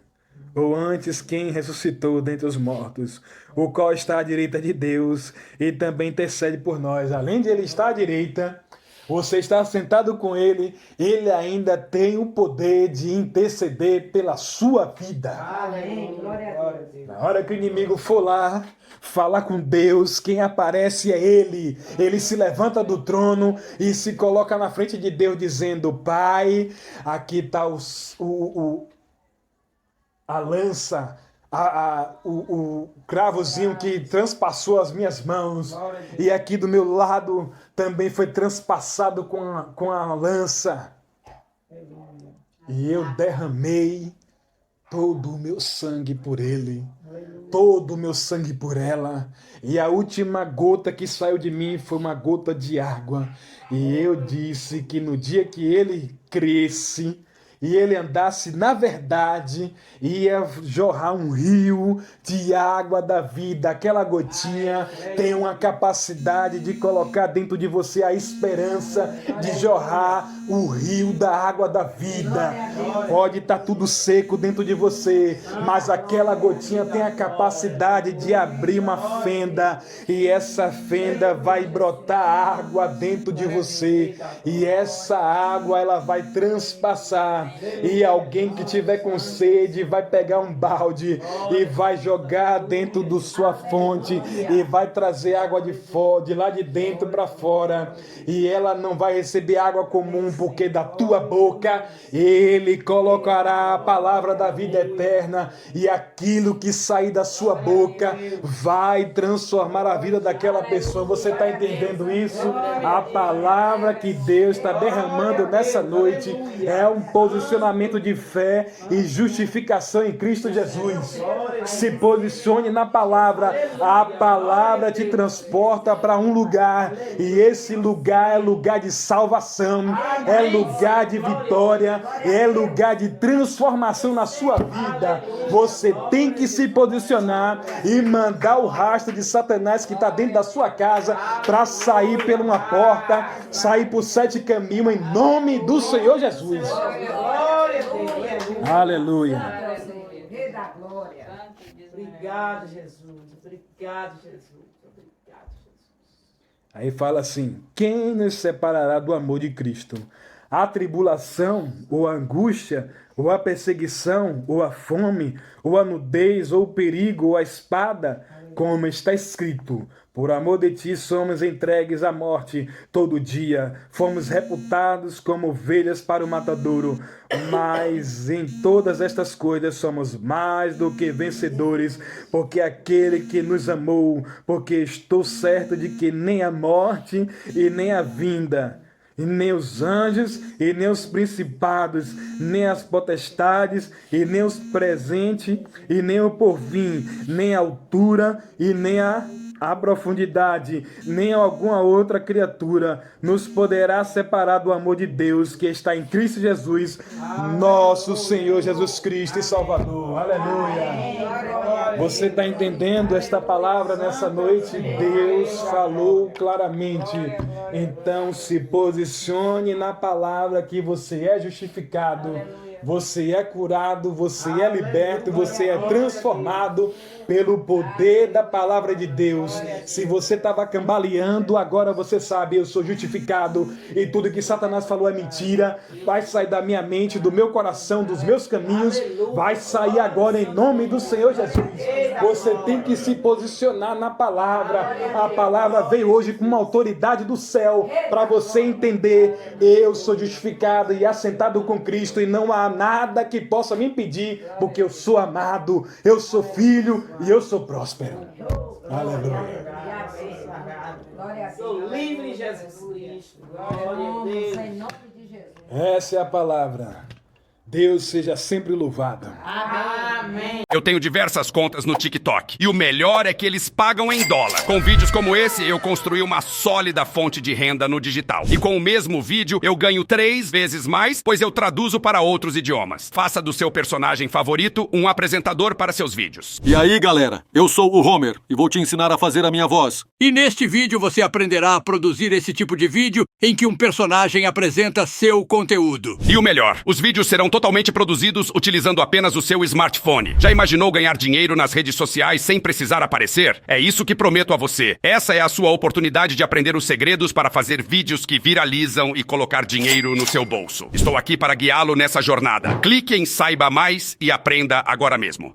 Ou antes, quem ressuscitou dentre os mortos, o qual está à direita de Deus e também intercede por nós. Além de ele estar à direita, você está sentado com ele, ele ainda tem o poder de interceder pela sua vida. Amém. Glória a Deus. Na hora que o inimigo for lá falar com Deus, quem aparece é ele. Ele se levanta do trono e se coloca na frente de Deus dizendo: Pai, aqui está a lança, o cravozinho que transpassou as minhas mãos, e aqui do meu lado também foi transpassado com a lança, e eu derramei todo o meu sangue por ele, todo o meu sangue por ela, e a última gota que saiu de mim foi uma gota de água, e eu disse que no dia que ele cresce e ele andasse na verdade, ia jorrar um rio de água da vida. Aquela gotinha tem uma capacidade de colocar dentro de você a esperança de jorrar o rio da água da vida. Pode estar tudo seco dentro de você, mas aquela gotinha tem a capacidade de abrir uma fenda, e essa fenda vai brotar água dentro de você, e essa água ela vai transpassar. E alguém que tiver com sede vai pegar um balde e vai jogar dentro da sua fonte e vai trazer água de lá de dentro para fora, e ela não vai receber água comum, porque da tua boca ele colocará a palavra da vida eterna, e aquilo que sair da sua boca vai transformar a vida daquela pessoa. Você está entendendo isso? A palavra que Deus está derramando nessa noite é um posicionamento posicionamento de fé e justificação em Cristo Jesus. Se posicione na palavra. A palavra te transporta para um lugar, e esse lugar é lugar de salvação, é lugar de vitória, é lugar de transformação na sua vida. Você tem que se posicionar e mandar o rastro de Satanás que está dentro da sua casa para sair por uma porta, sair por 7 caminhos, em nome do Senhor Jesus. Aleluia. Rei da glória. Obrigado, Jesus. Obrigado, Jesus. Obrigado, Jesus. Aí fala assim: quem nos separará do amor de Cristo? A tribulação, ou a angústia, ou a perseguição, ou a fome, ou a nudez, ou o perigo, ou a espada, como está escrito: por amor de ti somos entregues à morte todo dia, fomos reputados como ovelhas para o matadouro, mas em todas estas coisas somos mais do que vencedores, porque aquele que nos amou, porque estou certo de que nem a morte e nem a vinda, e nem os anjos, e nem os principados, nem as potestades, e nem os presentes, e nem o porvir, nem a altura, e nem a profundidade, nem alguma outra criatura nos poderá separar do amor de Deus que está em Cristo Jesus, nosso Senhor Jesus Cristo e Salvador. Aleluia! Você está entendendo esta palavra nessa noite? Deus falou claramente. Então se posicione na palavra que você é justificado, você é curado, você é liberto, você é transformado pelo poder da palavra de Deus. Se você estava cambaleando, agora você sabe: eu sou justificado e tudo que Satanás falou é mentira. Vai sair da minha mente, do meu coração, dos meus caminhos. Vai sair agora em nome do Senhor Jesus. Você tem que se posicionar na palavra. A palavra veio hoje com uma autoridade do céu para você entender: eu sou justificado e assentado com Cristo, e não há nada que possa me impedir, porque eu sou amado, eu sou filho e eu sou próspero. Aleluia. Sou livre em Jesus Cristo. Glória a Deus. Em nome de Jesus. Essa é a palavra. Deus seja sempre louvado. Amém. Eu tenho diversas contas no TikTok. E o melhor é que eles pagam em dólar. Com vídeos como esse, eu construí uma sólida fonte de renda no digital. E com o mesmo vídeo, eu ganho 3 vezes mais, pois eu traduzo para outros idiomas. Faça do seu personagem favorito um apresentador para seus vídeos. E aí, galera? Eu sou o Homer e vou te ensinar a fazer a minha voz. E neste vídeo você aprenderá a produzir esse tipo de vídeo em que um personagem apresenta seu conteúdo. E o melhor, os vídeos serão totalmente produzidos utilizando apenas o seu smartphone. Já imaginou ganhar dinheiro nas redes sociais sem precisar aparecer? É isso que prometo a você. Essa é a sua oportunidade de aprender os segredos para fazer vídeos que viralizam e colocar dinheiro no seu bolso. Estou aqui para guiá-lo nessa jornada. Clique em Saiba Mais e aprenda agora mesmo.